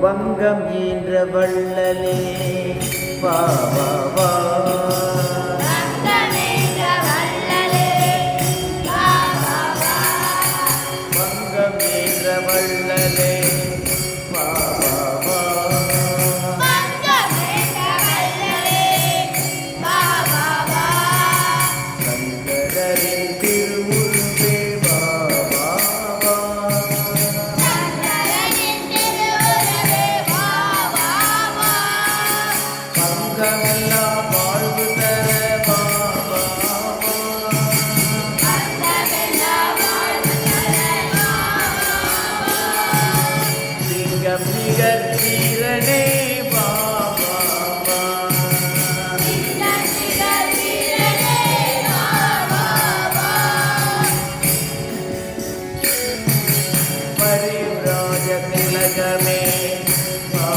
வங்கம் ஈன்ற வள்ளலே வா வா வா வங்கம் ஈன்ற வள்ளலே வா வா வா சங்கரரின் திருமுருகே வா வா வா பங்கமெல்லாம் வாழ்வு தர வா சிங்கம் நிகர் வீரனே வா பரிவ்ராஜ திலகமே வா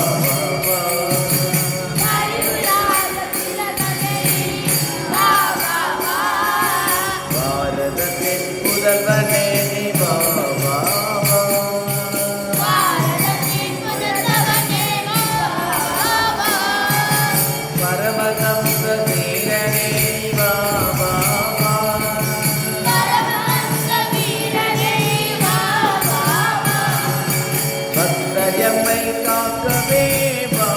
பாரதத்தின் புதல்வனே வா பரமஹம்ச வீரனே வா பக்தயம்மை காக்கவே வா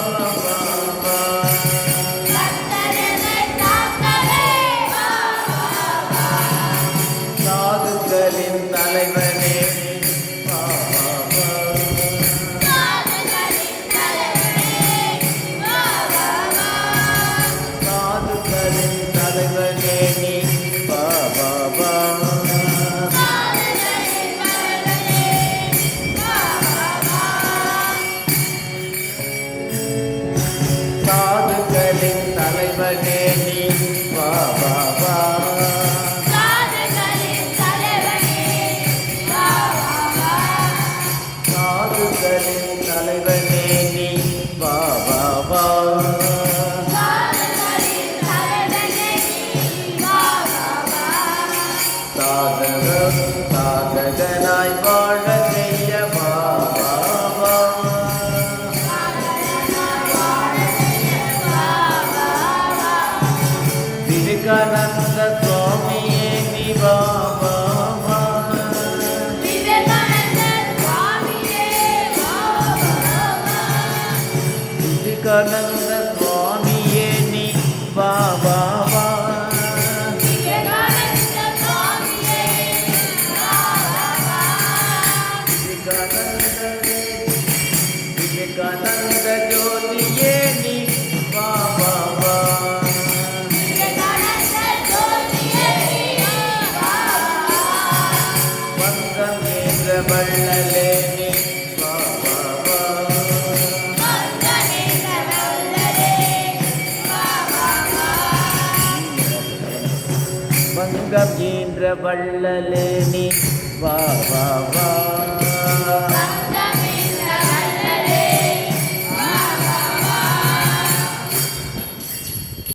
சாதுக்களின் தலைவனே வா சாதுக்களின் தலைவனே நீ வா சாதுக்களின் தலைவனே நீ வா சாதுக்களின் தலைவனே நீ வா சாதகனாய் வாழ செய்ய வா விவேகானந்த சுவாமியே நீ வா விவேகானந்த சுவாமியே நீ வா விவேகானந்த ஜோதியே நீ வா வங்கம் ஈன்ற வள்ளலே நீ வா வங்கம் ஈன்ற வள்ளலே நீ வா